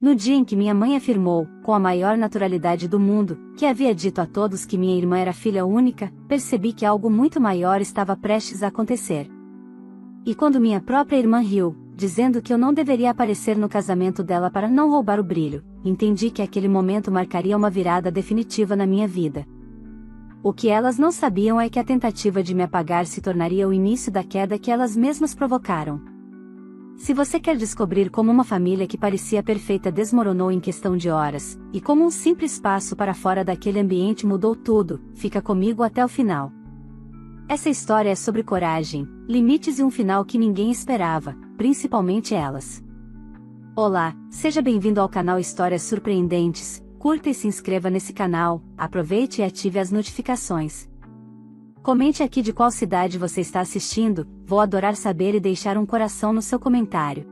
No dia em que minha mãe afirmou, com a maior naturalidade do mundo, que havia dito a todos que minha irmã era filha única, percebi que algo muito maior estava prestes a acontecer. E quando minha própria irmã riu, dizendo que eu não deveria aparecer no casamento dela para não roubar o brilho, entendi que aquele momento marcaria uma virada definitiva na minha vida. O que elas não sabiam é que a tentativa de me apagar se tornaria o início da queda que elas mesmas provocaram. Se você quer descobrir como uma família que parecia perfeita desmoronou em questão de horas, e como um simples passo para fora daquele ambiente mudou tudo, fica comigo até o final. Essa história é sobre coragem, limites e um final que ninguém esperava, principalmente elas. Olá, seja bem-vindo ao canal Histórias Surpreendentes, curta e se inscreva nesse canal, aproveite e ative as notificações. Comente aqui de qual cidade você está assistindo, vou adorar saber e deixar um coração no seu comentário.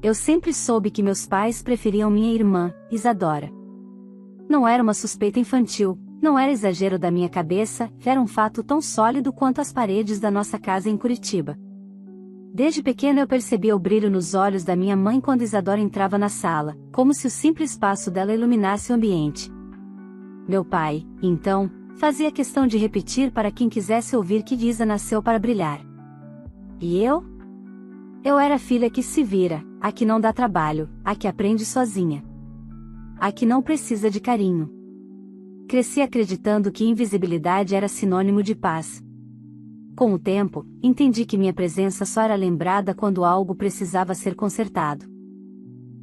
Eu sempre soube que meus pais preferiam minha irmã, Isadora. Não era uma suspeita infantil, não era exagero da minha cabeça, era um fato tão sólido quanto as paredes da nossa casa em Curitiba. Desde pequena eu percebia o brilho nos olhos da minha mãe quando Isadora entrava na sala, como se o simples passo dela iluminasse o ambiente. Meu pai, então, fazia questão de repetir para quem quisesse ouvir que Isa nasceu para brilhar. E eu? Eu era a filha que se vira, a que não dá trabalho, a que aprende sozinha. A que não precisa de carinho. Cresci acreditando que invisibilidade era sinônimo de paz. Com o tempo, entendi que minha presença só era lembrada quando algo precisava ser consertado.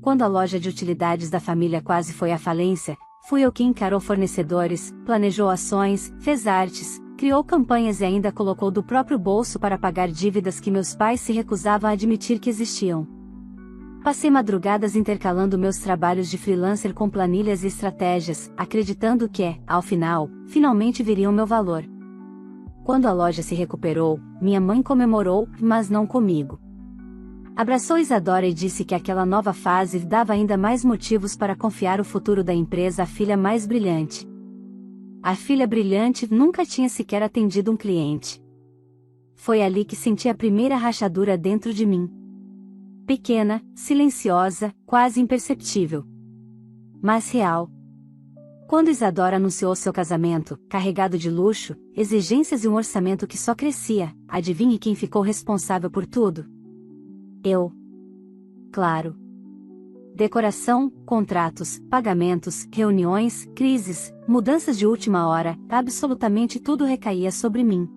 Quando a loja de utilidades da família quase foi à falência, fui eu quem encarou fornecedores, planejou ações, fez artes, criou campanhas e ainda colocou do próprio bolso para pagar dívidas que meus pais se recusavam a admitir que existiam. Passei madrugadas intercalando meus trabalhos de freelancer com planilhas e estratégias, acreditando que, ao final, finalmente viria o meu valor. Quando a loja se recuperou, minha mãe comemorou, mas não comigo. Abraçou Isadora e disse que aquela nova fase dava ainda mais motivos para confiar o futuro da empresa à filha mais brilhante. A filha brilhante nunca tinha sequer atendido um cliente. Foi ali que senti a primeira rachadura dentro de mim. Pequena, silenciosa, quase imperceptível. Mas real. Quando Isadora anunciou seu casamento, carregado de luxo, exigências e um orçamento que só crescia, adivinhe quem ficou responsável por tudo? Eu. Claro. Decoração, contratos, pagamentos, reuniões, crises, mudanças de última hora, absolutamente tudo recaía sobre mim.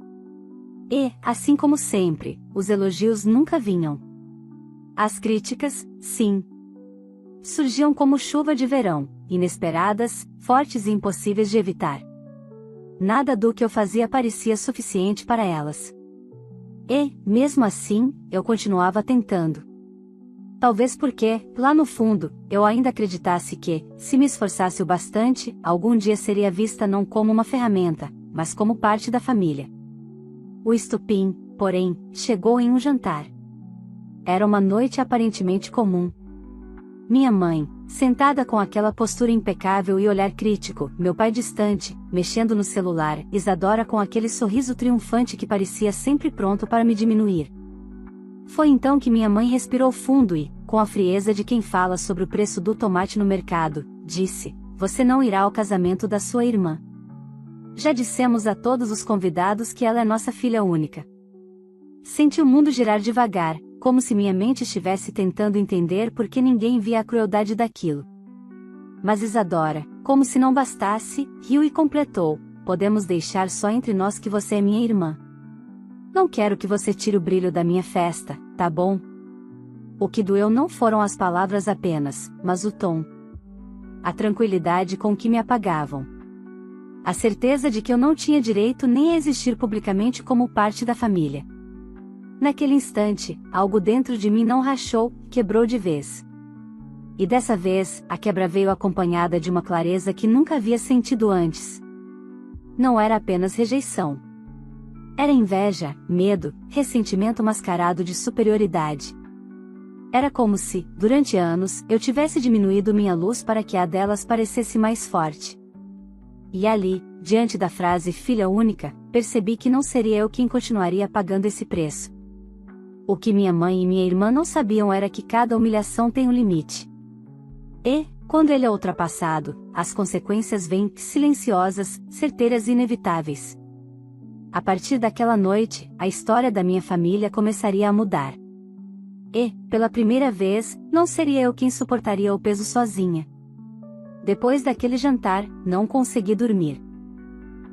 E, assim como sempre, os elogios nunca vinham. As críticas, sim. Surgiam como chuva de verão, inesperadas, fortes e impossíveis de evitar. Nada do que eu fazia parecia suficiente para elas. E, mesmo assim, eu continuava tentando. Talvez porque, lá no fundo, eu ainda acreditasse que, se me esforçasse o bastante, algum dia seria vista não como uma ferramenta, mas como parte da família. O estopim, porém, chegou em um jantar. Era uma noite aparentemente comum. Minha mãe, sentada com aquela postura impecável e olhar crítico, meu pai distante, mexendo no celular, Isadora com aquele sorriso triunfante que parecia sempre pronto para me diminuir. Foi então que minha mãe respirou fundo e, com a frieza de quem fala sobre o preço do tomate no mercado, disse: "Você não irá ao casamento da sua irmã. Já dissemos a todos os convidados que ela é nossa filha única." Senti o mundo girar devagar, como se minha mente estivesse tentando entender por que ninguém via a crueldade daquilo. Mas Isadora, como se não bastasse, riu e completou: "Podemos deixar só entre nós que você é minha irmã. Não quero que você tire o brilho da minha festa, tá bom?" O que doeu não foram as palavras apenas, mas o tom. A tranquilidade com que me apagavam. A certeza de que eu não tinha direito nem a existir publicamente como parte da família. Naquele instante, algo dentro de mim não rachou, quebrou de vez. E dessa vez, a quebra veio acompanhada de uma clareza que nunca havia sentido antes. Não era apenas rejeição. Era inveja, medo, ressentimento mascarado de superioridade. Era como se, durante anos, eu tivesse diminuído minha luz para que a delas parecesse mais forte. E ali, diante da frase filha única, percebi que não seria eu quem continuaria pagando esse preço. O que minha mãe e minha irmã não sabiam era que cada humilhação tem um limite. E, quando ele é ultrapassado, as consequências vêm silenciosas, certeiras e inevitáveis. A partir daquela noite, a história da minha família começaria a mudar. E, pela primeira vez, não seria eu quem suportaria o peso sozinha. Depois daquele jantar, não consegui dormir.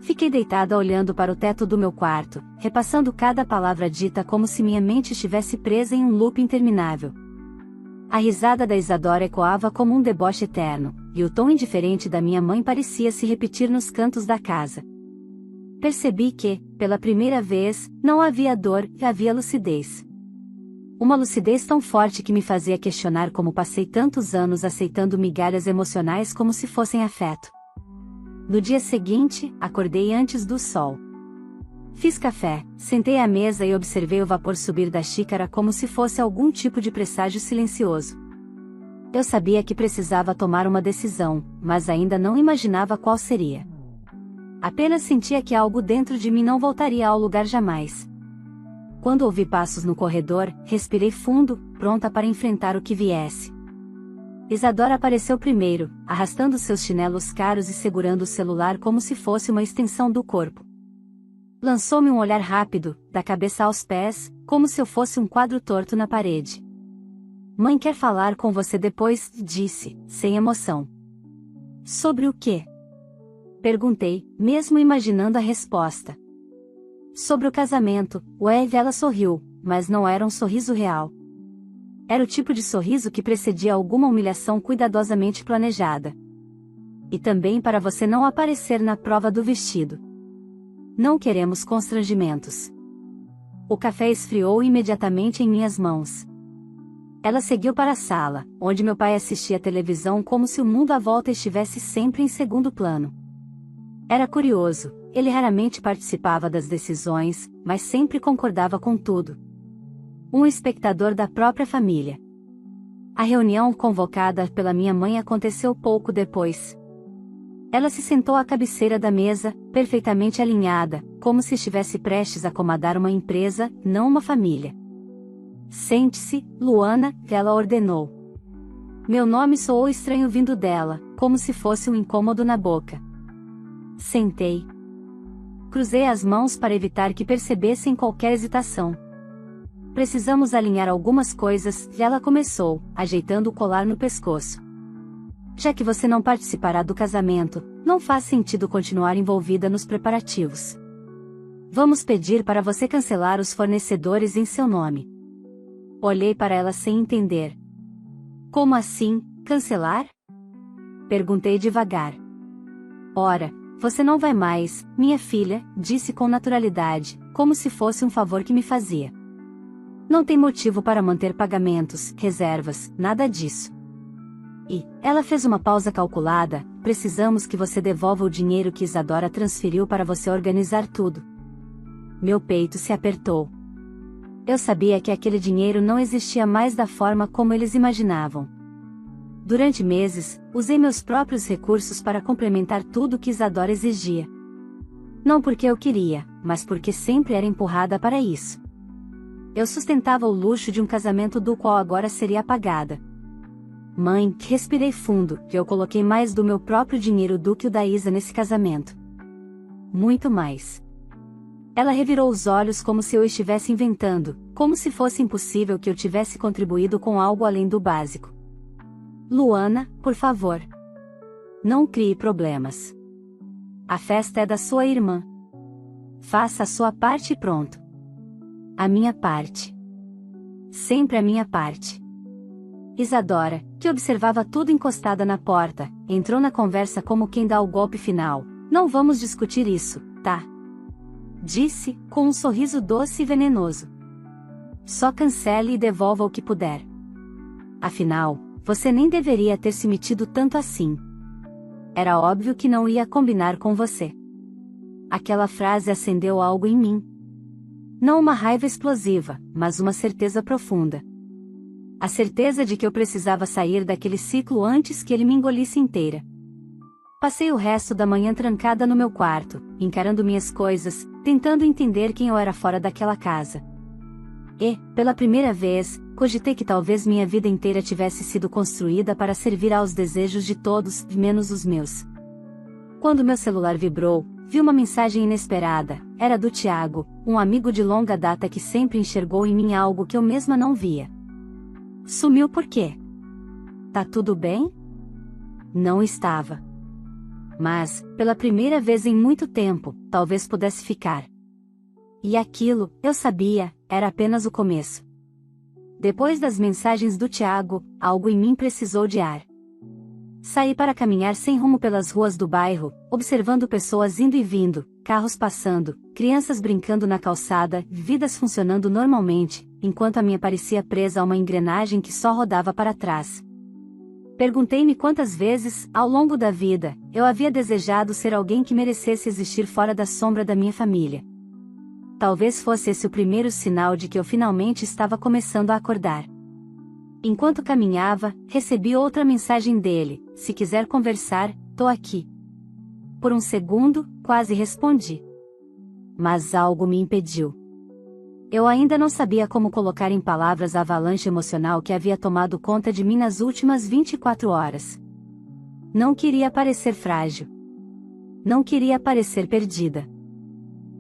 Fiquei deitada olhando para o teto do meu quarto, repassando cada palavra dita como se minha mente estivesse presa em um loop interminável. A risada da Isadora ecoava como um deboche eterno, e o tom indiferente da minha mãe parecia se repetir nos cantos da casa. Percebi que, pela primeira vez, não havia dor, havia lucidez. Uma lucidez tão forte que me fazia questionar como passei tantos anos aceitando migalhas emocionais como se fossem afeto. No dia seguinte, acordei antes do sol. Fiz café, sentei à mesa e observei o vapor subir da xícara como se fosse algum tipo de presságio silencioso. Eu sabia que precisava tomar uma decisão, mas ainda não imaginava qual seria. Apenas sentia que algo dentro de mim não voltaria ao lugar jamais. Quando ouvi passos no corredor, respirei fundo, pronta para enfrentar o que viesse. Isadora apareceu primeiro, arrastando seus chinelos caros e segurando o celular como se fosse uma extensão do corpo. Lançou-me um olhar rápido, da cabeça aos pés, como se eu fosse um quadro torto na parede. "Mãe quer falar com você depois", disse, sem emoção. "Sobre o quê?" Perguntei, mesmo imaginando a resposta. "Sobre o casamento", ela sorriu, mas não era um sorriso real. Era o tipo de sorriso que precedia alguma humilhação cuidadosamente planejada. "E também para você não aparecer na prova do vestido. Não queremos constrangimentos." O café esfriou imediatamente em minhas mãos. Ela seguiu para a sala, onde meu pai assistia televisão como se o mundo à volta estivesse sempre em segundo plano. Era curioso, ele raramente participava das decisões, mas sempre concordava com tudo. Um espectador da própria família. A reunião convocada pela minha mãe aconteceu pouco depois. Ela se sentou à cabeceira da mesa, perfeitamente alinhada, como se estivesse prestes a comandar uma empresa, não uma família. "Sente-se, Luana", ela ordenou. Meu nome soou estranho vindo dela, como se fosse um incômodo na boca. Sentei. Cruzei as mãos para evitar que percebessem qualquer hesitação. "Precisamos alinhar algumas coisas", ela começou, ajeitando o colar no pescoço. "Já que você não participará do casamento, não faz sentido continuar envolvida nos preparativos. Vamos pedir para você cancelar os fornecedores em seu nome." Olhei para ela sem entender. "Como assim, cancelar?" Perguntei devagar. "Ora, você não vai mais, minha filha", disse com naturalidade, como se fosse um favor que me fazia. "Não tem motivo para manter pagamentos, reservas, nada disso. E", ela fez uma pausa calculada, "precisamos que você devolva o dinheiro que Isadora transferiu para você organizar tudo." Meu peito se apertou. Eu sabia que aquele dinheiro não existia mais da forma como eles imaginavam. Durante meses, usei meus próprios recursos para complementar tudo que Isadora exigia. Não porque eu queria, mas porque sempre era empurrada para isso. Eu sustentava o luxo de um casamento do qual agora seria apagada. "Mãe", respirei fundo, eu coloquei mais do meu próprio dinheiro do que o da Isa nesse casamento. Muito mais. Ela revirou os olhos como se eu estivesse inventando, como se fosse impossível que eu tivesse contribuído com algo além do básico. "Luana, por favor. Não crie problemas. A festa é da sua irmã. Faça a sua parte e pronto." A minha parte. Sempre a minha parte. Isadora, que observava tudo encostada na porta, entrou na conversa como quem dá o golpe final. "Não vamos discutir isso, tá?" Disse, com um sorriso doce e venenoso. "Só cancele e devolva o que puder. Afinal, você nem deveria ter se metido tanto assim. Era óbvio que não ia combinar com você." Aquela frase acendeu algo em mim. Não uma raiva explosiva, mas uma certeza profunda. A certeza de que eu precisava sair daquele ciclo antes que ele me engolisse inteira. Passei o resto da manhã trancada no meu quarto, encarando minhas coisas, tentando entender quem eu era fora daquela casa. E, pela primeira vez, cogitei que talvez minha vida inteira tivesse sido construída para servir aos desejos de todos, menos os meus. Quando meu celular vibrou, vi uma mensagem inesperada. Era do Tiago, um amigo de longa data que sempre enxergou em mim algo que eu mesma não via. Sumiu por quê? Tá tudo bem? Não estava. Mas, pela primeira vez em muito tempo, talvez pudesse ficar. E aquilo, eu sabia, era apenas o começo. Depois das mensagens do Tiago, algo em mim precisou de ar. Saí para caminhar sem rumo pelas ruas do bairro, observando pessoas indo e vindo, carros passando, crianças brincando na calçada, vidas funcionando normalmente, enquanto a minha parecia presa a uma engrenagem que só rodava para trás. Perguntei-me quantas vezes, ao longo da vida, eu havia desejado ser alguém que merecesse existir fora da sombra da minha família. Talvez fosse esse o primeiro sinal de que eu finalmente estava começando a acordar. Enquanto caminhava, recebi outra mensagem dele: se quiser conversar, tô aqui. Por um segundo, quase respondi. Mas algo me impediu. Eu ainda não sabia como colocar em palavras a avalanche emocional que havia tomado conta de mim nas últimas 24 horas. Não queria parecer frágil. Não queria parecer perdida.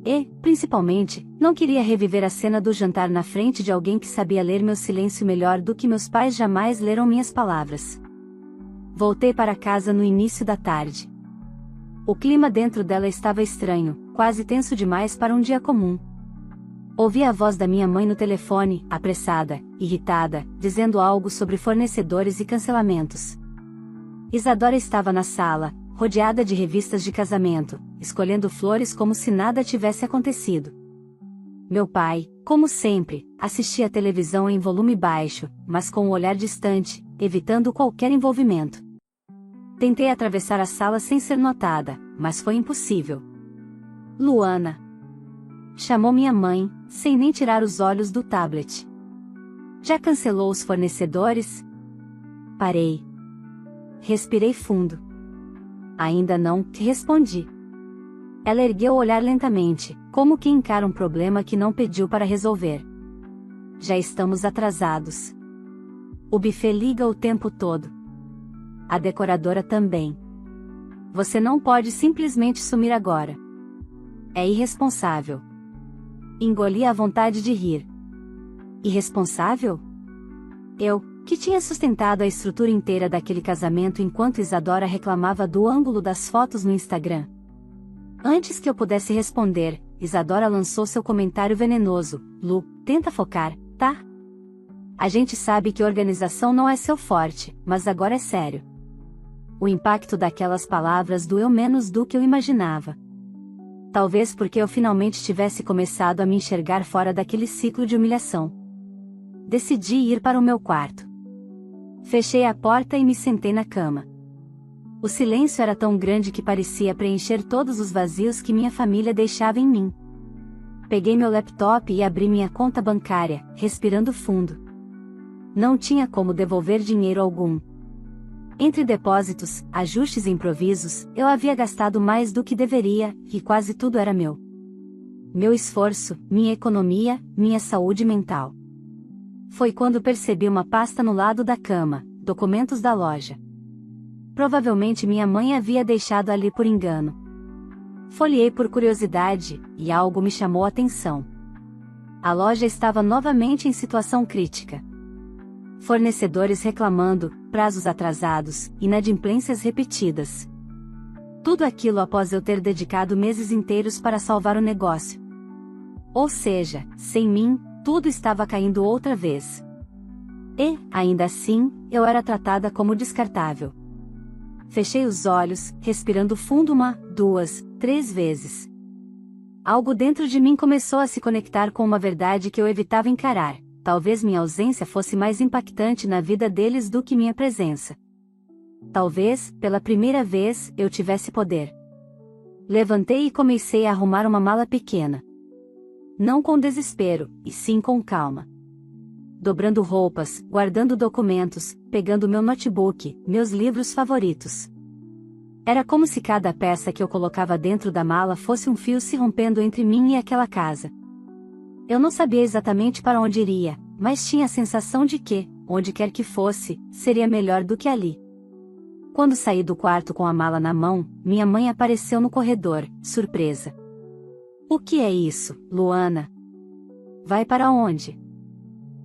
E, principalmente, não queria reviver a cena do jantar na frente de alguém que sabia ler meu silêncio melhor do que meus pais jamais leram minhas palavras. Voltei para casa no início da tarde. O clima dentro dela estava estranho, quase tenso demais para um dia comum. Ouvi a voz da minha mãe no telefone, apressada, irritada, dizendo algo sobre fornecedores e cancelamentos. Isadora estava na sala, rodeada de revistas de casamento, escolhendo flores como se nada tivesse acontecido. Meu pai, como sempre, assistia a televisão em volume baixo, mas com um olhar distante, evitando qualquer envolvimento. Tentei atravessar a sala sem ser notada, mas foi impossível. Luana! Chamou minha mãe, sem nem tirar os olhos do tablet. Já cancelou os fornecedores? Parei. Respirei fundo. Ainda não, respondi. Ela ergueu o olhar lentamente, como quem encara um problema que não pediu para resolver. Já estamos atrasados. O buffet liga o tempo todo. A decoradora também. Você não pode simplesmente sumir agora. É irresponsável. Engoli a vontade de rir. Irresponsável? Eu, que tinha sustentado a estrutura inteira daquele casamento enquanto Isadora reclamava do ângulo das fotos no Instagram. Antes que eu pudesse responder, Isadora lançou seu comentário venenoso: Lu, tenta focar, tá? A gente sabe que organização não é seu forte, mas agora é sério. O impacto daquelas palavras doeu menos do que eu imaginava. Talvez porque eu finalmente tivesse começado a me enxergar fora daquele ciclo de humilhação. Decidi ir para o meu quarto. Fechei a porta e me sentei na cama. O silêncio era tão grande que parecia preencher todos os vazios que minha família deixava em mim. Peguei meu laptop e abri minha conta bancária, respirando fundo. Não tinha como devolver dinheiro algum. Entre depósitos, ajustes e improvisos, eu havia gastado mais do que deveria, e quase tudo era meu. Meu esforço, minha economia, minha saúde mental. Foi quando percebi uma pasta no lado da cama, documentos da loja. Provavelmente minha mãe havia deixado ali por engano. Folheei por curiosidade, e algo me chamou a atenção. A loja estava novamente em situação crítica. Fornecedores reclamando, prazos atrasados, inadimplências repetidas. Tudo aquilo após eu ter dedicado meses inteiros para salvar o negócio. Ou seja, sem mim, tudo estava caindo outra vez. E, ainda assim, eu era tratada como descartável. Fechei os olhos, respirando fundo 1, 2, 3 vezes. Algo dentro de mim começou a se conectar com uma verdade que eu evitava encarar. Talvez minha ausência fosse mais impactante na vida deles do que minha presença. Talvez, pela primeira vez, eu tivesse poder. Levantei e comecei a arrumar uma mala pequena. Não com desespero, e sim com calma. Dobrando roupas, guardando documentos, pegando meu notebook, meus livros favoritos. Era como se cada peça que eu colocava dentro da mala fosse um fio se rompendo entre mim e aquela casa. Eu não sabia exatamente para onde iria, mas tinha a sensação de que, onde quer que fosse, seria melhor do que ali. Quando saí do quarto com a mala na mão, minha mãe apareceu no corredor, surpresa. O que é isso, Luana? Vai para onde?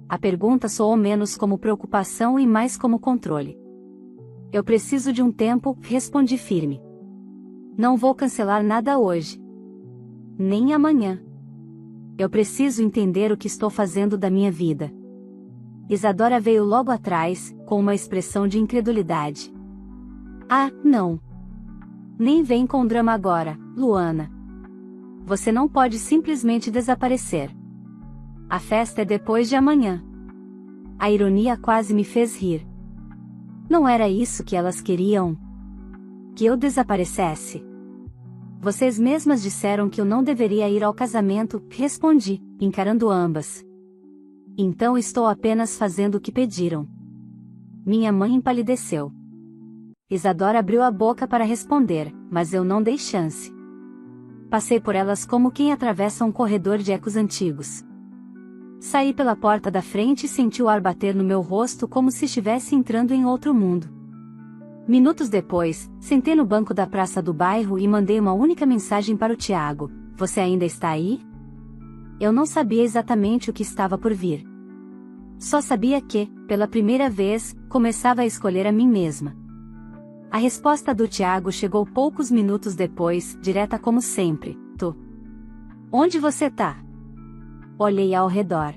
A pergunta soou menos como preocupação e mais como controle. Eu preciso de um tempo, respondi firme. Não vou cancelar nada hoje. Nem amanhã. Eu preciso entender o que estou fazendo da minha vida. Isadora veio logo atrás, com uma expressão de incredulidade. Ah, não. Nem vem com drama agora, Luana. Você não pode simplesmente desaparecer. A festa é depois de amanhã. A ironia quase me fez rir. Não era isso que elas queriam? Que eu desaparecesse? Vocês mesmas disseram que eu não deveria ir ao casamento, respondi, encarando ambas. Então estou apenas fazendo o que pediram. Minha mãe empalideceu. Isadora abriu a boca para responder, mas eu não dei chance. Passei por elas como quem atravessa um corredor de ecos antigos. Saí pela porta da frente e senti o ar bater no meu rosto como se estivesse entrando em outro mundo. Minutos depois, sentei no banco da praça do bairro e mandei uma única mensagem para o Tiago: Você ainda está aí? Eu não sabia exatamente o que estava por vir. Só sabia que, pela primeira vez, começava a escolher a mim mesma. A resposta do Tiago chegou poucos minutos depois, direta como sempre: Tu. Onde você tá? Olhei ao redor.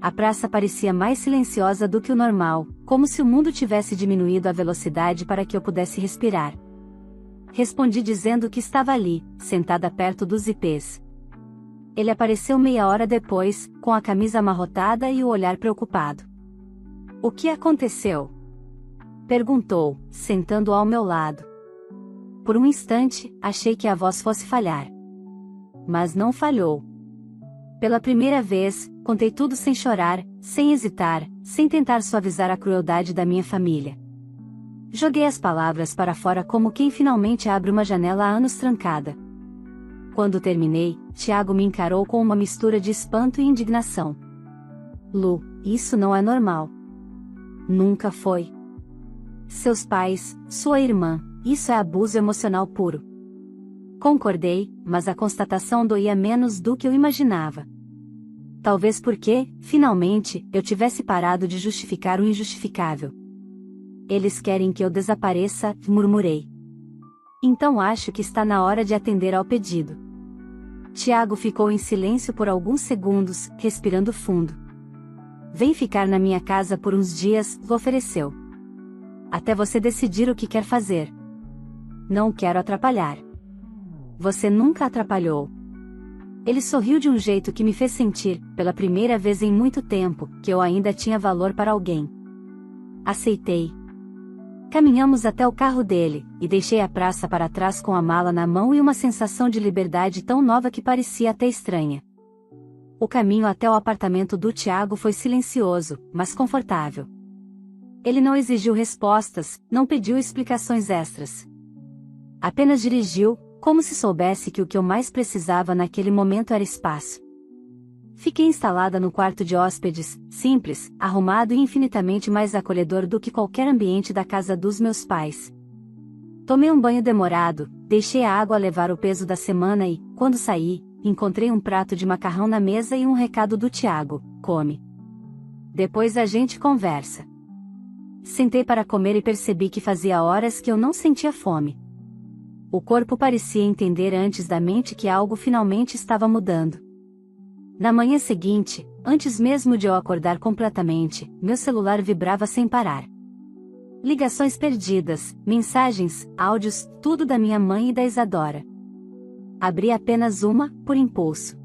A praça parecia mais silenciosa do que o normal, como se o mundo tivesse diminuído a velocidade para que eu pudesse respirar. Respondi dizendo que estava ali, sentada perto dos ipês. Ele apareceu meia hora depois, com a camisa amarrotada e o olhar preocupado. O que aconteceu? Perguntou, sentando ao meu lado. Por um instante, achei que a voz fosse falhar. Mas não falhou. Pela primeira vez, contei tudo sem chorar, sem hesitar, sem tentar suavizar a crueldade da minha família. Joguei as palavras para fora como quem finalmente abre uma janela há anos trancada. Quando terminei, Tiago me encarou com uma mistura de espanto e indignação. Lu, isso não é normal. Nunca foi. Seus pais, sua irmã, isso é abuso emocional puro. Concordei, mas a constatação doía menos do que eu imaginava. Talvez porque, finalmente, eu tivesse parado de justificar o injustificável. Eles querem que eu desapareça, murmurei. Então acho que está na hora de atender ao pedido. Tiago ficou em silêncio por alguns segundos, respirando fundo. Vem ficar na minha casa por uns dias, ofereceu. Até você decidir o que quer fazer. Não quero atrapalhar. Você nunca atrapalhou. Ele sorriu de um jeito que me fez sentir, pela primeira vez em muito tempo, que eu ainda tinha valor para alguém. Aceitei. Caminhamos até o carro dele, e deixei a praça para trás com a mala na mão e uma sensação de liberdade tão nova que parecia até estranha. O caminho até o apartamento do Tiago foi silencioso, mas confortável. Ele não exigiu respostas, não pediu explicações extras. Apenas dirigiu, como se soubesse que o que eu mais precisava naquele momento era espaço. Fiquei instalada no quarto de hóspedes, simples, arrumado e infinitamente mais acolhedor do que qualquer ambiente da casa dos meus pais. Tomei um banho demorado, deixei a água levar o peso da semana e, quando saí, encontrei um prato de macarrão na mesa e um recado do Tiago: come. Depois a gente conversa. Sentei para comer e percebi que fazia horas que eu não sentia fome. O corpo parecia entender antes da mente que algo finalmente estava mudando. Na manhã seguinte, antes mesmo de eu acordar completamente, meu celular vibrava sem parar. Ligações perdidas, mensagens, áudios, tudo da minha mãe e da Isadora. Abri apenas uma, por impulso.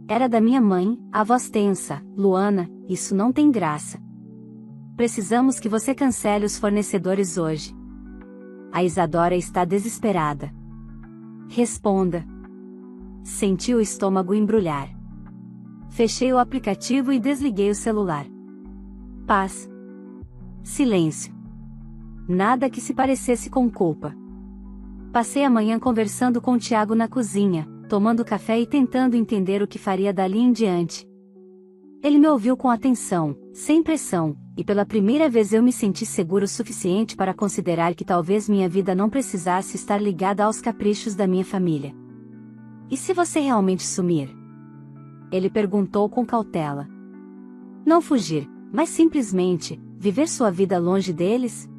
Era da minha mãe, a voz tensa: Luana, isso não tem graça. Precisamos que você cancele os fornecedores hoje. A Isadora está desesperada. Responda. Senti o estômago embrulhar. Fechei o aplicativo e desliguei o celular. Paz. Silêncio. Nada que se parecesse com culpa. Passei a manhã conversando com o Tiago na cozinha, tomando café e tentando entender o que faria dali em diante. Ele me ouviu com atenção, sem pressão, e pela primeira vez eu me senti seguro o suficiente para considerar que talvez minha vida não precisasse estar ligada aos caprichos da minha família. E se você realmente sumir? Ele perguntou com cautela. Não fugir, mas simplesmente, viver sua vida longe deles?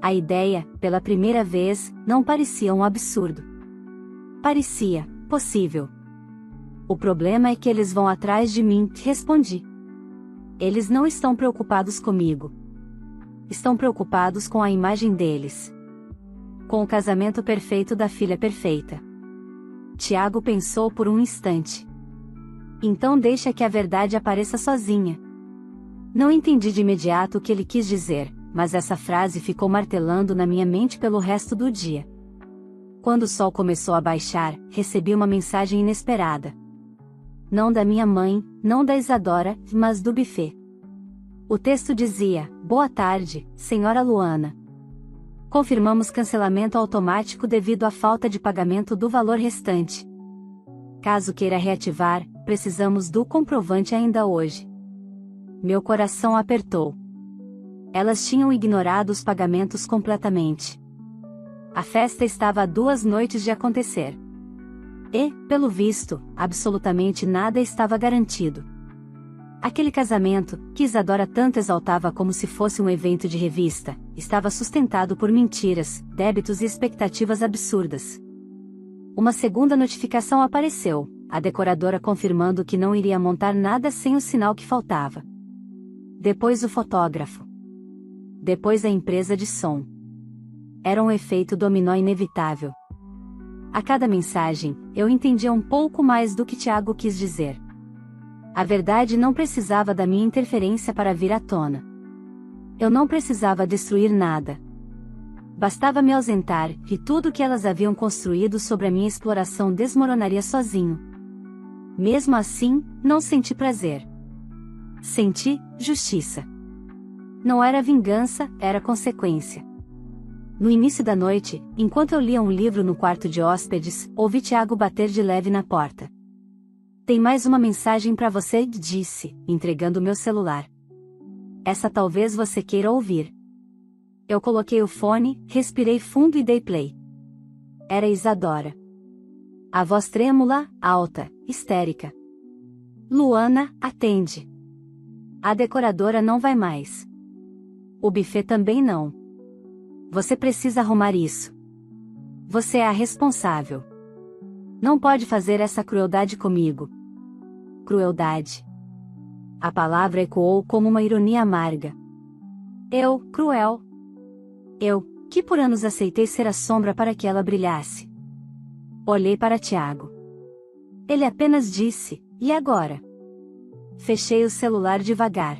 A ideia, pela primeira vez, não parecia um absurdo. Parecia possível. O problema é que eles vão atrás de mim, respondi. Eles não estão preocupados comigo. Estão preocupados com a imagem deles. Com o casamento perfeito da filha perfeita. Tiago pensou por um instante. Então deixa que a verdade apareça sozinha. Não entendi de imediato o que ele quis dizer, mas essa frase ficou martelando na minha mente pelo resto do dia. Quando o sol começou a baixar, recebi uma mensagem inesperada. Não da minha mãe, não da Isadora, mas do buffet. O texto dizia: Boa tarde, senhora Luana. Confirmamos cancelamento automático devido à falta de pagamento do valor restante. Caso queira reativar, precisamos do comprovante ainda hoje. Meu coração apertou. Elas tinham ignorado os pagamentos completamente. A festa estava a 2 noites de acontecer. E, pelo visto, absolutamente nada estava garantido. Aquele casamento, que Isadora tanto exaltava como se fosse um evento de revista, estava sustentado por mentiras, débitos e expectativas absurdas. Uma segunda notificação apareceu, a decoradora confirmando que não iria montar nada sem o sinal que faltava. Depois o fotógrafo. Depois a empresa de som. Era um efeito dominó inevitável. A cada mensagem, eu entendia um pouco mais do que Tiago quis dizer. A verdade não precisava da minha interferência para vir à tona. Eu não precisava destruir nada. Bastava me ausentar, e tudo o que elas haviam construído sobre a minha exploração desmoronaria sozinho. Mesmo assim, não senti prazer. Senti justiça. Não era vingança, era consequência. No início da noite, enquanto eu lia um livro no quarto de hóspedes, ouvi Tiago bater de leve na porta. Tem mais uma mensagem para você, disse, entregando meu celular. Essa talvez você queira ouvir. Eu coloquei o fone, respirei fundo e dei play. Era Isadora. A voz trêmula, alta, histérica. Luana, atende. A decoradora não vai mais. O buffet também não. Você precisa arrumar isso. Você é a responsável. Não pode fazer essa crueldade comigo. Crueldade. A palavra ecoou como uma ironia amarga. Eu, cruel. Eu, que por anos aceitei ser a sombra para que ela brilhasse. Olhei para Tiago. Ele apenas disse, e agora? Fechei o celular devagar.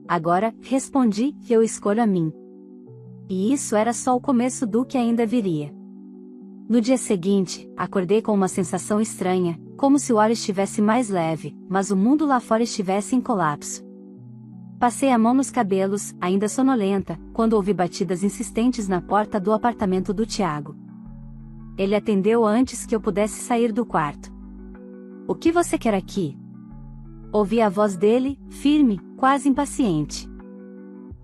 Agora, respondi, eu escolho a mim. E isso era só o começo do que ainda viria. No dia seguinte, acordei com uma sensação estranha, como se o ar estivesse mais leve, mas o mundo lá fora estivesse em colapso. Passei a mão nos cabelos, ainda sonolenta, quando ouvi batidas insistentes na porta do apartamento do Tiago. Ele atendeu antes que eu pudesse sair do quarto. O que você quer aqui? Ouvi a voz dele, firme, quase impaciente.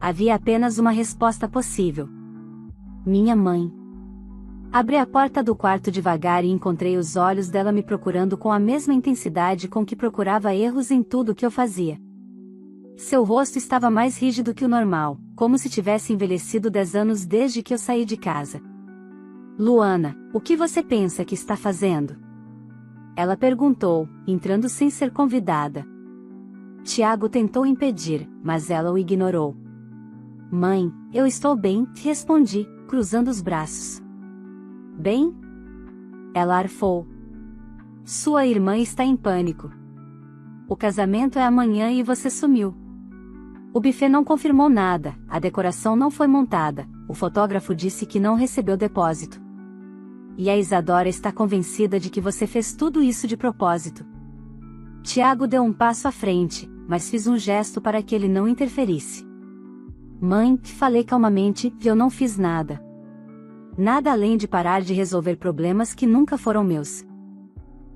Havia apenas uma resposta possível. Minha mãe. Abri a porta do quarto devagar e encontrei os olhos dela me procurando com a mesma intensidade com que procurava erros em tudo o que eu fazia. Seu rosto estava mais rígido que o normal, como se tivesse envelhecido 10 anos desde que eu saí de casa. Luana, o que você pensa que está fazendo? Ela perguntou, entrando sem ser convidada. Tiago tentou impedir, mas ela o ignorou. Mãe, eu estou bem, respondi, cruzando os braços. Bem? Ela arfou. Sua irmã está em pânico. O casamento é amanhã e você sumiu. O buffet não confirmou nada, a decoração não foi montada, o fotógrafo disse que não recebeu depósito. E a Isadora está convencida de que você fez tudo isso de propósito. Tiago deu um passo à frente, mas fiz um gesto para que ele não interferisse. Mãe, falei calmamente, eu não fiz nada. Nada além de parar de resolver problemas que nunca foram meus.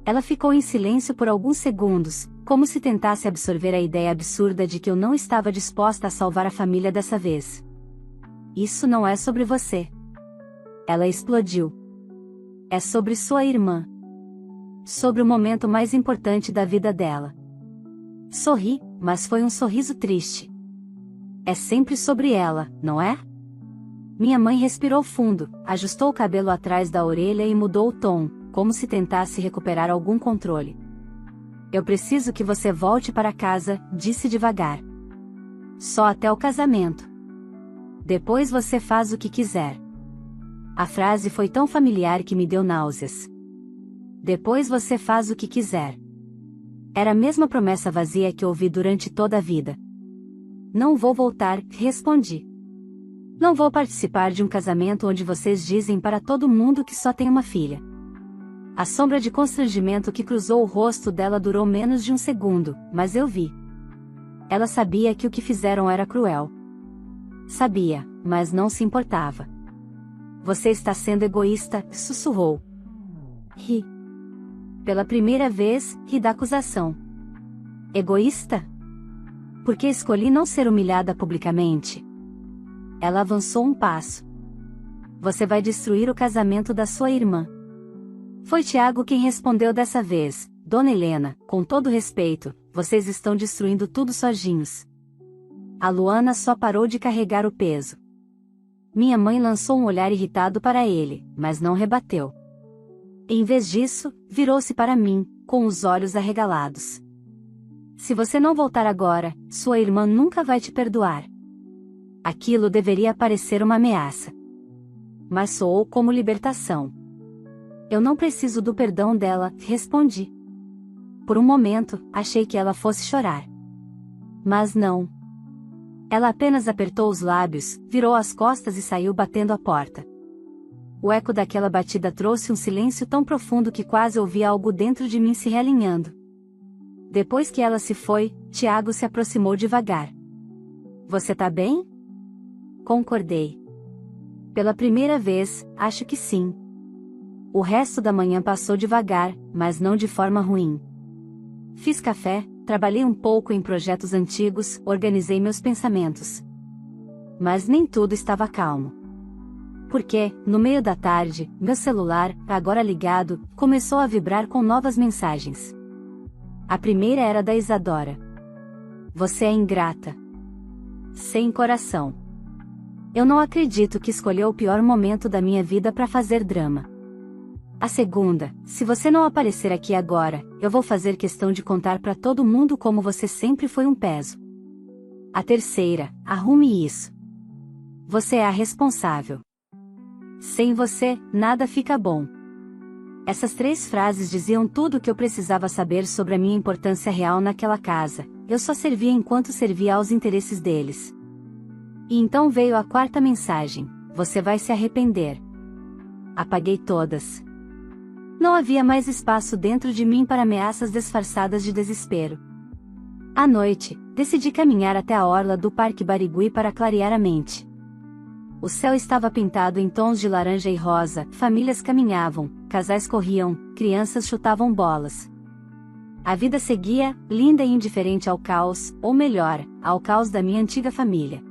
Ela ficou em silêncio por alguns segundos, como se tentasse absorver a ideia absurda de que eu não estava disposta a salvar a família dessa vez. Isso não é sobre você. Ela explodiu. É sobre sua irmã. Sobre o momento mais importante da vida dela. Sorri, mas foi um sorriso triste. É sempre sobre ela, não é? Minha mãe respirou fundo, ajustou o cabelo atrás da orelha e mudou o tom, como se tentasse recuperar algum controle. Eu preciso que você volte para casa, disse devagar. Só até o casamento. Depois você faz o que quiser. A frase foi tão familiar que me deu náuseas. Depois você faz o que quiser. Era a mesma promessa vazia que ouvi durante toda a vida. Não vou voltar, respondi. Não vou participar de um casamento onde vocês dizem para todo mundo que só tem uma filha. A sombra de constrangimento que cruzou o rosto dela durou menos de um segundo, mas eu vi. Ela sabia que o que fizeram era cruel. Sabia, mas não se importava. Você está sendo egoísta, sussurrou. Ri. Pela primeira vez, ri da acusação. Egoísta? Porque escolhi não ser humilhada publicamente. Ela avançou um passo. Você vai destruir o casamento da sua irmã. Foi Tiago quem respondeu dessa vez. Dona Helena, com todo respeito, vocês estão destruindo tudo sozinhos. A Luana só parou de carregar o peso. Minha mãe lançou um olhar irritado para ele, mas não rebateu. Em vez disso, virou-se para mim, com os olhos arregalados. Se você não voltar agora, sua irmã nunca vai te perdoar. Aquilo deveria parecer uma ameaça. Mas soou como libertação. Eu não preciso do perdão dela, respondi. Por um momento, achei que ela fosse chorar. Mas não. Ela apenas apertou os lábios, virou as costas e saiu batendo a porta. O eco daquela batida trouxe um silêncio tão profundo que quase ouvi algo dentro de mim se realinhando. Depois que ela se foi, Tiago se aproximou devagar. Você tá bem? Concordei. Pela primeira vez, acho que sim. O resto da manhã passou devagar, mas não de forma ruim. Fiz café, trabalhei um pouco em projetos antigos, organizei meus pensamentos. Mas nem tudo estava calmo. Porque, no meio da tarde, meu celular, agora ligado, começou a vibrar com novas mensagens. A primeira era da Isadora. Você é ingrata. Sem coração. Eu não acredito que escolheu o pior momento da minha vida para fazer drama. A segunda, se você não aparecer aqui agora, eu vou fazer questão de contar para todo mundo como você sempre foi um peso. A terceira, arrume isso. Você é a responsável. Sem você, nada fica bom. Essas 3 frases diziam tudo o que eu precisava saber sobre a minha importância real naquela casa. Eu só servia enquanto servia aos interesses deles. E então veio a 4ª mensagem: você vai se arrepender. Apaguei todas. Não havia mais espaço dentro de mim para ameaças disfarçadas de desespero. À noite, decidi caminhar até a orla do Parque Barigui para clarear a mente. O céu estava pintado em tons de laranja e rosa, famílias caminhavam, casais corriam, crianças chutavam bolas. A vida seguia, linda e indiferente ao caos, ou melhor, ao caos da minha antiga família.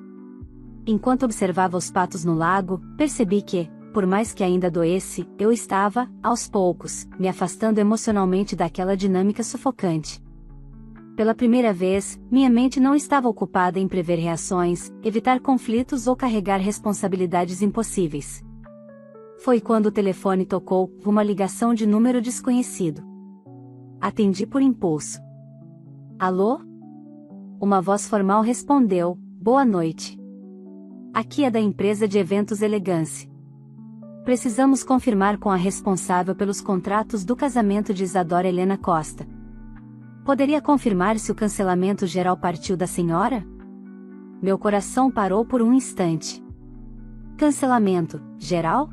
Enquanto observava os patos no lago, percebi que, por mais que ainda doesse, eu estava, aos poucos, me afastando emocionalmente daquela dinâmica sufocante. Pela primeira vez, minha mente não estava ocupada em prever reações, evitar conflitos ou carregar responsabilidades impossíveis. Foi quando o telefone tocou, uma ligação de número desconhecido. Atendi por impulso. Alô? Uma voz formal respondeu: boa noite. Aqui é da empresa de eventos Elegance. Precisamos confirmar com a responsável pelos contratos do casamento de Isadora Helena Costa. Poderia confirmar se o cancelamento geral partiu da senhora? Meu coração parou por um instante. Cancelamento geral?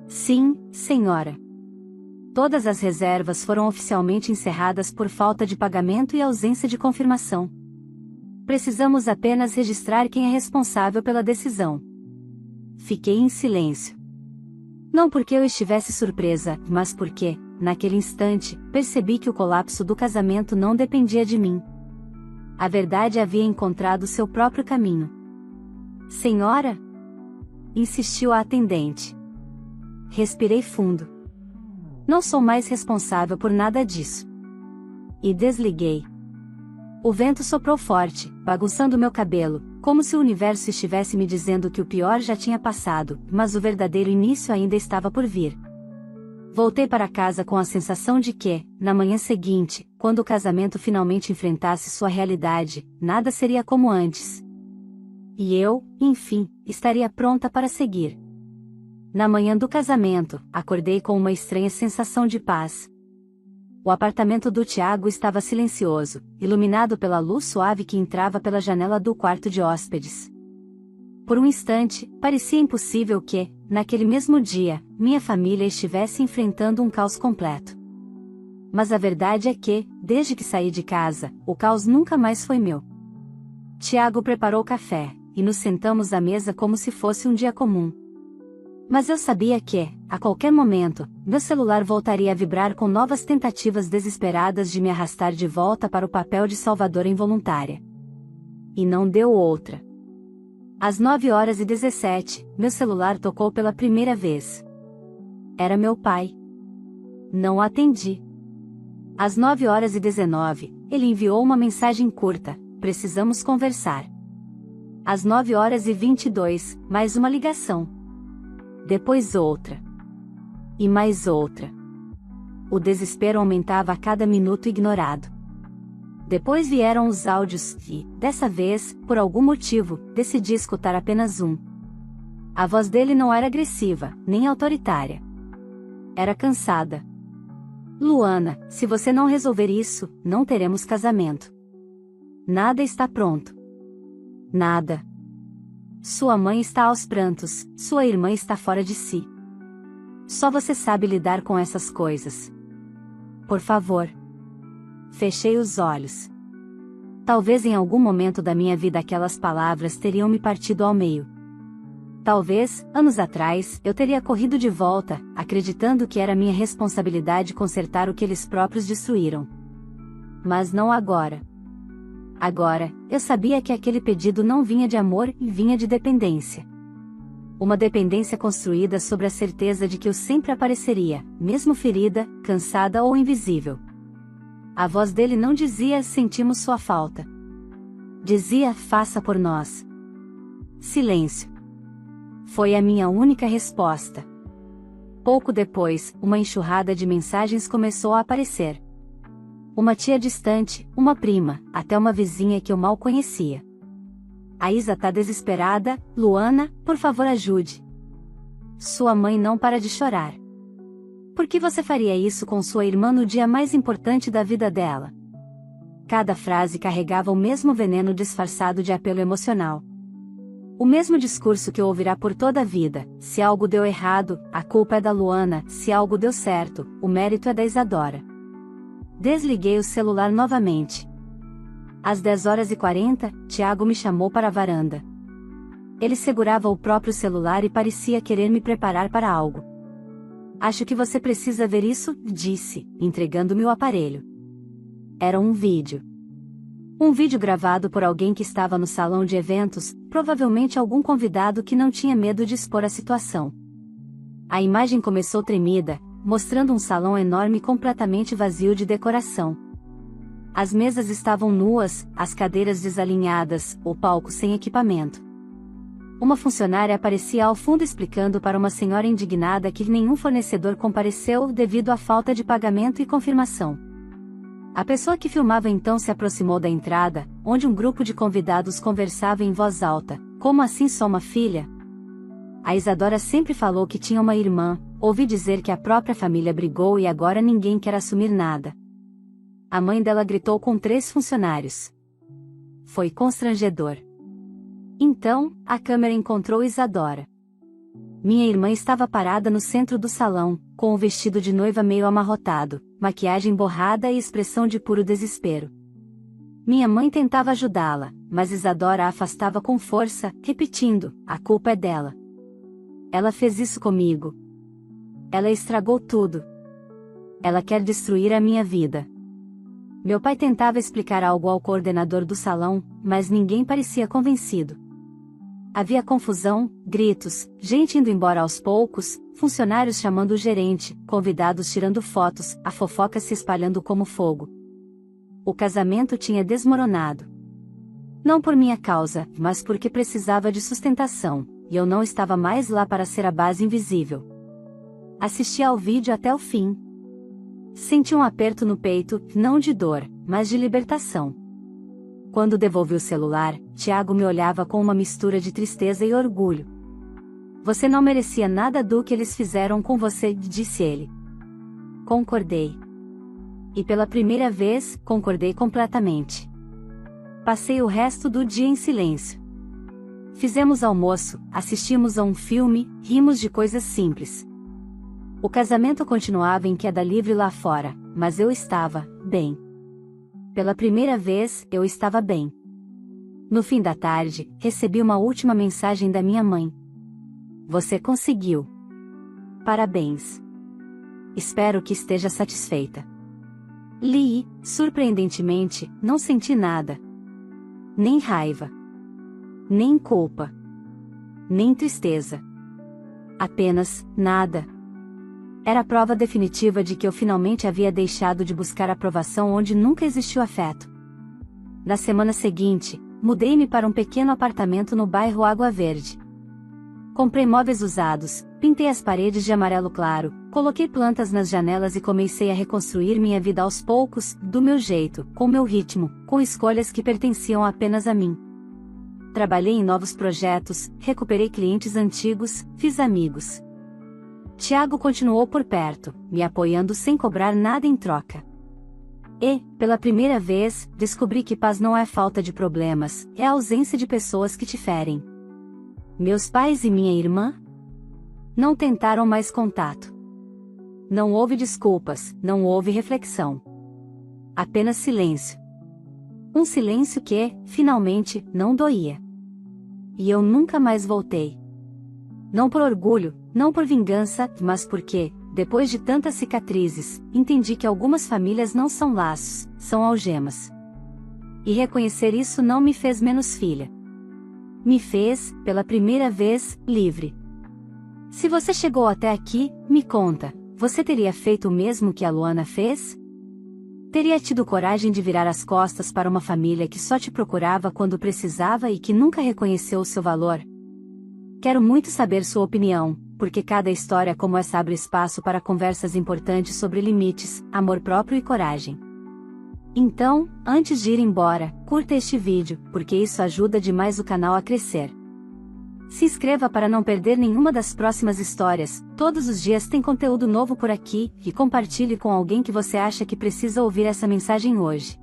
Sim, senhora. Todas as reservas foram oficialmente encerradas por falta de pagamento e ausência de confirmação. Precisamos apenas registrar quem é responsável pela decisão. Fiquei em silêncio. Não porque eu estivesse surpresa, mas porque, naquele instante, percebi que o colapso do casamento não dependia de mim. A verdade havia encontrado seu próprio caminho. Senhora? Insistiu a atendente. Respirei fundo. Não sou mais responsável por nada disso. E desliguei. O vento soprou forte, bagunçando meu cabelo, como se o universo estivesse me dizendo que o pior já tinha passado, mas o verdadeiro início ainda estava por vir. Voltei para casa com a sensação de que, na manhã seguinte, quando o casamento finalmente enfrentasse sua realidade, nada seria como antes. E eu, enfim, estaria pronta para seguir. Na manhã do casamento, acordei com uma estranha sensação de paz. O apartamento do Tiago estava silencioso, iluminado pela luz suave que entrava pela janela do quarto de hóspedes. Por um instante, parecia impossível que, naquele mesmo dia, minha família estivesse enfrentando um caos completo. Mas a verdade é que, desde que saí de casa, o caos nunca mais foi meu. Tiago preparou café, e nos sentamos à mesa como se fosse um dia comum. Mas eu sabia que, a qualquer momento, meu celular voltaria a vibrar com novas tentativas desesperadas de me arrastar de volta para o papel de salvadora involuntária. E não deu outra. Às 9h17, meu celular tocou pela primeira vez. Era meu pai. Não atendi. Às 9h19, ele enviou uma mensagem curta: precisamos conversar. Às 9h22, mais uma ligação. Depois outra. E mais outra. O desespero aumentava a cada minuto ignorado. Depois vieram os áudios e, dessa vez, por algum motivo, decidi escutar apenas um. A voz dele não era agressiva, nem autoritária. Era cansada. Luana, se você não resolver isso, não teremos casamento. Nada está pronto. Nada. Sua mãe está aos prantos, sua irmã está fora de si. Só você sabe lidar com essas coisas. Por favor. Fechei os olhos. Talvez em algum momento da minha vida aquelas palavras teriam me partido ao meio. Talvez, anos atrás, eu teria corrido de volta, acreditando que era minha responsabilidade consertar o que eles próprios destruíram. Mas não agora. Agora, eu sabia que aquele pedido não vinha de amor e vinha de dependência. Uma dependência construída sobre a certeza de que eu sempre apareceria, mesmo ferida, cansada ou invisível. A voz dele não dizia sentimos sua falta. Dizia faça por nós. Silêncio. Foi a minha única resposta. Pouco depois, uma enxurrada de mensagens começou a aparecer. Uma tia distante, uma prima, até uma vizinha que eu mal conhecia. A Isa tá desesperada, Luana, por favor ajude. Sua mãe não para de chorar. Por que você faria isso com sua irmã no dia mais importante da vida dela? Cada frase carregava o mesmo veneno disfarçado de apelo emocional. O mesmo discurso que ouvirá por toda a vida: se algo deu errado, a culpa é da Luana, se algo deu certo, o mérito é da Isadora. Desliguei o celular novamente. Às 10h40, Tiago me chamou para a varanda. Ele segurava o próprio celular e parecia querer me preparar para algo. Acho que você precisa ver isso, disse, entregando-me o aparelho. Era um vídeo. Um vídeo gravado por alguém que estava no salão de eventos, provavelmente algum convidado que não tinha medo de expor a situação. A imagem começou tremida, mostrando um salão enorme completamente vazio de decoração. As mesas estavam nuas, as cadeiras desalinhadas, o palco sem equipamento. Uma funcionária aparecia ao fundo explicando para uma senhora indignada que nenhum fornecedor compareceu devido à falta de pagamento e confirmação. A pessoa que filmava então se aproximou da entrada, onde um grupo de convidados conversava em voz alta: como assim só uma filha? A Isadora sempre falou que tinha uma irmã, ouvi dizer que a própria família brigou e agora ninguém quer assumir nada. A mãe dela gritou com 3 funcionários. Foi constrangedor. Então, a câmera encontrou Isadora. Minha irmã estava parada no centro do salão, com o vestido de noiva meio amarrotado, maquiagem borrada e expressão de puro desespero. Minha mãe tentava ajudá-la, mas Isadora a afastava com força, repetindo: a culpa é dela. Ela fez isso comigo. Ela estragou tudo. Ela quer destruir a minha vida. Meu pai tentava explicar algo ao coordenador do salão, mas ninguém parecia convencido. Havia confusão, gritos, gente indo embora aos poucos, funcionários chamando o gerente, convidados tirando fotos, a fofoca se espalhando como fogo. O casamento tinha desmoronado. Não por minha causa, mas porque precisava de sustentação, e eu não estava mais lá para ser a base invisível. Assisti ao vídeo até o fim. Senti um aperto no peito, não de dor, mas de libertação. Quando devolvi o celular, Tiago me olhava com uma mistura de tristeza e orgulho. Você não merecia nada do que eles fizeram com você, disse ele. Concordei. E pela primeira vez, concordei completamente. Passei o resto do dia em silêncio. Fizemos almoço, assistimos a um filme, rimos de coisas simples. O casamento continuava em queda livre lá fora, mas eu estava bem. Pela primeira vez, eu estava bem. No fim da tarde, recebi uma última mensagem da minha mãe. Você conseguiu. Parabéns. Espero que esteja satisfeita. Li, surpreendentemente, não senti nada. Nem raiva. Nem culpa. Nem tristeza. Apenas, nada. Era a prova definitiva de que eu finalmente havia deixado de buscar aprovação onde nunca existiu afeto. Na semana seguinte, mudei-me para um pequeno apartamento no bairro Água Verde. Comprei móveis usados, pintei as paredes de amarelo claro, coloquei plantas nas janelas e comecei a reconstruir minha vida aos poucos, do meu jeito, com meu ritmo, com escolhas que pertenciam apenas a mim. Trabalhei em novos projetos, recuperei clientes antigos, fiz amigos. Tiago continuou por perto, me apoiando sem cobrar nada em troca. E, pela primeira vez, descobri que paz não é falta de problemas, é a ausência de pessoas que te ferem. Meus pais e minha irmã não tentaram mais contato. Não houve desculpas, não houve reflexão. Apenas silêncio. Um silêncio que, finalmente, não doía. E eu nunca mais voltei. Não por orgulho, não por vingança, mas porque, depois de tantas cicatrizes, entendi que algumas famílias não são laços, são algemas. E reconhecer isso não me fez menos filha. Me fez, pela primeira vez, livre. Se você chegou até aqui, me conta, você teria feito o mesmo que a Luana fez? Teria tido coragem de virar as costas para uma família que só te procurava quando precisava e que nunca reconheceu o seu valor? Quero muito saber sua opinião, porque cada história como essa abre espaço para conversas importantes sobre limites, amor próprio e coragem. Então, antes de ir embora, curta este vídeo, porque isso ajuda demais o canal a crescer. Se inscreva para não perder nenhuma das próximas histórias, todos os dias tem conteúdo novo por aqui, e compartilhe com alguém que você acha que precisa ouvir essa mensagem hoje.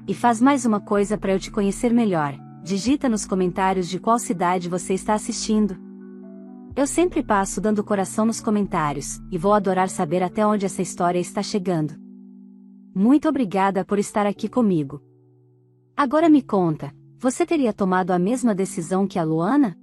E faz mais uma coisa para eu te conhecer melhor. Digita nos comentários de qual cidade você está assistindo. Eu sempre passo dando coração nos comentários, e vou adorar saber até onde essa história está chegando. Muito obrigada por estar aqui comigo. Agora me conta, você teria tomado a mesma decisão que a Luana?